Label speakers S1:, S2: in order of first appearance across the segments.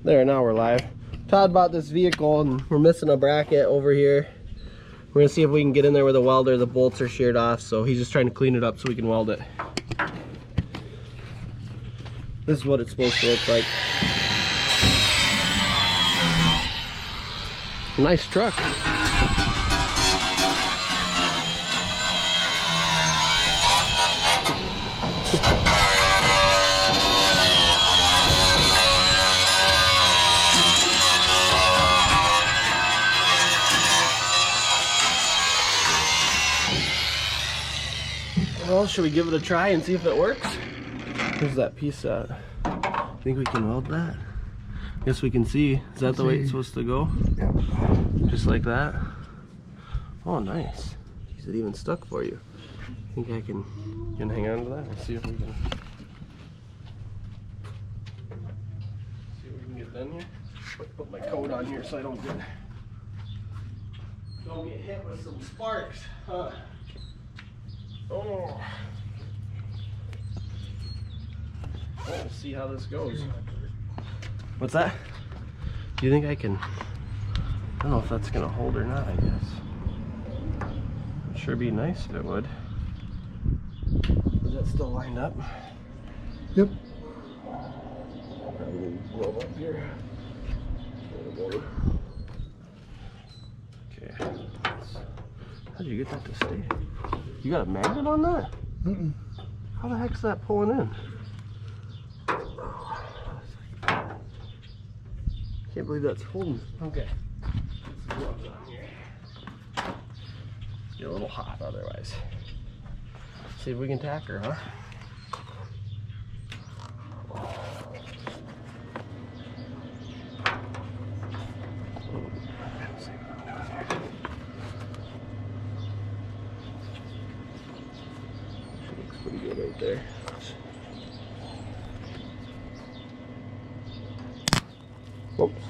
S1: There, now we're live. Todd bought this vehicle and we're missing a bracket over here. We're gonna see if we can get in there with a welder. The bolts are sheared off, so he's just trying to clean it up so we can weld it. This is what it's supposed to look like. Nice truck. Well, should we give it a try and see if it works? Here's that piece at. Think we can weld that? Guess we can see. Is that the way it's supposed to go?
S2: Yeah.
S1: Just like that? Oh, nice. Jeez, it even stuck for you. Think I can hang on to that and see if we can get done here. Put my coat on here so I don't get hit with some sparks. Huh? Oh. Let's see how this goes. What's that? Do you think I can? I don't know if that's gonna hold or not, I guess. It'd sure be nice if it would. Is that still lined up?
S2: Yep.
S1: Probably glove up here. Okay. How'd you get that to stay? You got a magnet on that?
S2: Mm-mm.
S1: How the heck's that pulling in? Can't believe that's holding. Okay. Get some gloves on here. Get a little hot otherwise. See if we can tack her, huh? She looks pretty good right there. Whoops.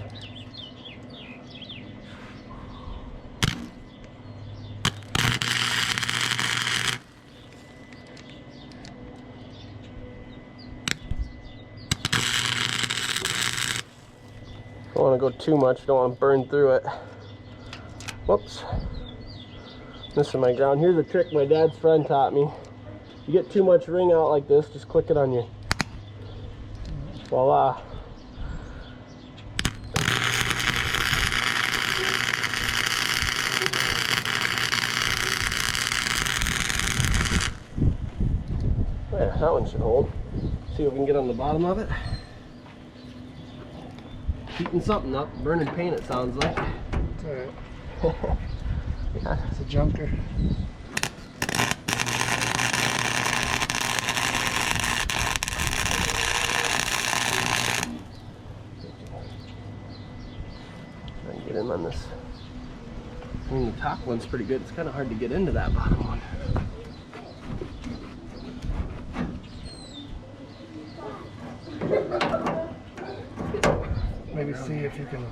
S1: Don't want to go too much, don't want to burn through it. Whoops. Missing my ground. Here's a trick my dad's friend taught me. You get too much ring out like this, just click it on your. Voila. Yeah, that one should hold. See if we can get on the bottom of it. Heating something up, burning paint it sounds like.
S2: It's alright.
S1: Yeah.
S2: It's a junker.
S1: Try and get in on this. I mean, the top one's pretty good. It's kind of hard to get into that bottom one.
S2: Maybe see if you can.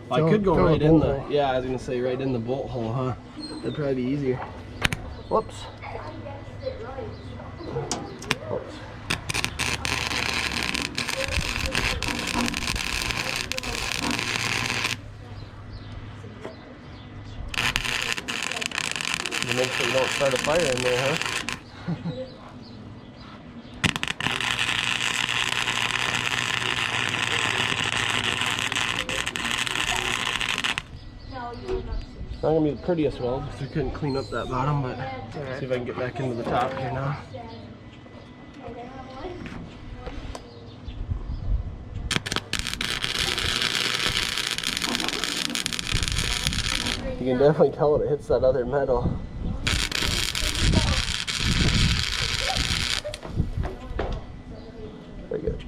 S1: Well, I could go right in the. Yeah, I was gonna say right in the bolt hole, huh? That'd probably be easier. Whoops. Whoops. You make sure you don't start a fire in there, huh? Not gonna be the prettiest weld because we couldn't clean up that bottom, but see if I can get back into the top here now. You can definitely tell when it hits that other metal. Very good.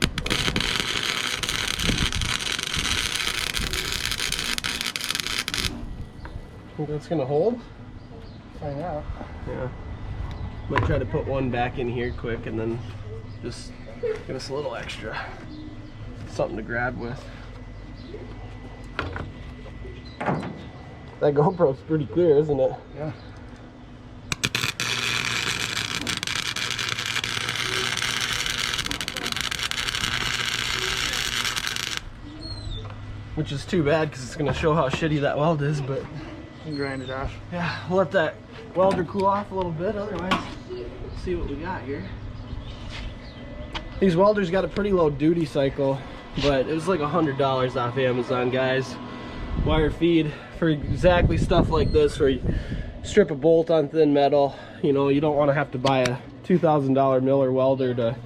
S1: Think that's gonna hold?
S2: Find out.
S1: Yeah. Might try to put one back in here quick and then just get us a little extra. Something to grab with. That GoPro's pretty clear, isn't it?
S2: Yeah.
S1: which is too bad because it's gonna show how shitty that weld is, but
S2: And grind it off.
S1: yeah, we'll let that welder cool off a little bit. Otherwise, let's see what we got here. These welders got a pretty low duty cycle, but it was like $100 off Amazon, guys. Wire feed for exactly stuff like this, where you strip a bolt on thin metal. You know, you don't want to have to buy a $2,000 Miller welder to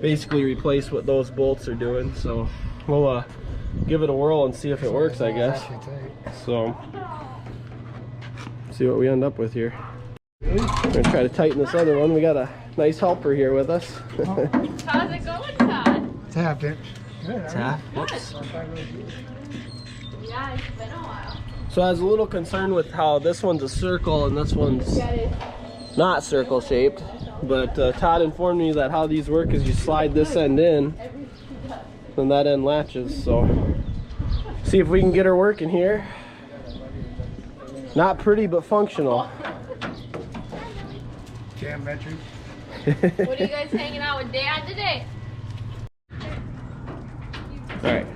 S1: basically replace what those bolts are doing. So we'll give it a whirl and see if it works, I guess. So see what we end up with here. We're gonna try to tighten this other one. We got a nice helper here with us.
S3: How's it going, Todd?
S2: Tapped it.
S1: Tap. Whoops.
S3: Yeah, it's been a while.
S1: So I was a little concerned with how this one's a circle and this one's not circle shaped, but Todd informed me that how these work is you slide this end in and that end latches. So see if we can get her working here. Not pretty, but functional.
S2: Jam metric.
S3: What are you guys hanging out with Dad today?
S1: All right.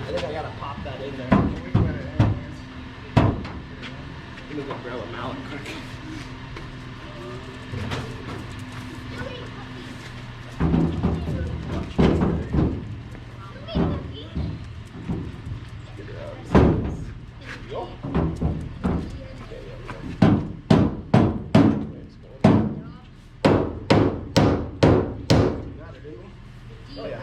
S1: I think I gotta pop that in there. Let me go grab a mallet quick. Oh yeah.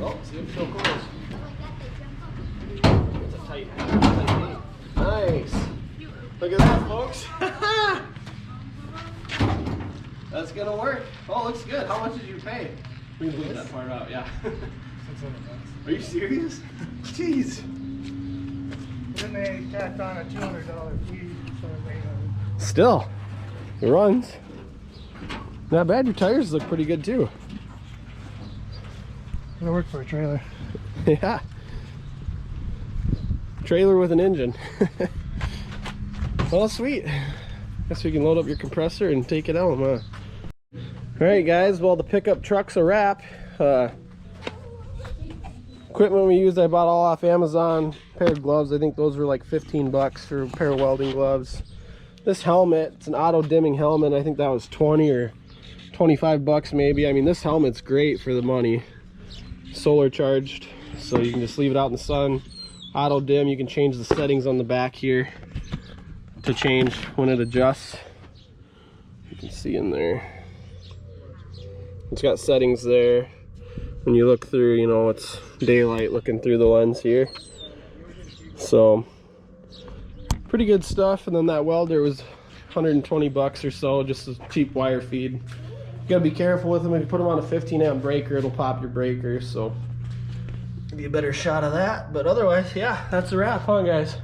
S1: Oh, see if it still goes. It's a tight gate. Nice. Look at that, folks. That's gonna work. Oh, looks good. How much did you pay? We can leave that part out, yeah. Are you serious? Jeez.
S2: Then they tacked on a $200 fee, so they
S1: Still, it runs. Not bad. Your tires look pretty good too.
S2: It'll work for a trailer.
S1: Yeah. Trailer with an engine. Well, sweet. Guess we can load up your compressor and take it out, huh? Alright guys, well the pickup truck's a wrap. Equipment we used I bought all off Amazon. Pair of gloves, I think those were like 15 bucks for a pair of welding gloves. This helmet, it's an auto dimming helmet. I think that was 20 or 25 bucks maybe. I mean, this helmet's great for the money. Solar charged, so you can just leave it out in the sun. Auto dim, you can change the settings on the back here to change when it adjusts. You can see in there. It's got settings there. When you look through, you know, it's daylight looking through the lens here. So, pretty good stuff. And then that welder was 120 bucks or so, just a cheap wire feed. You gotta be careful with them. If you put them on a 15 amp breaker, it'll pop your breaker. So, give you a better shot of that. But otherwise, yeah, that's a wrap, huh, guys?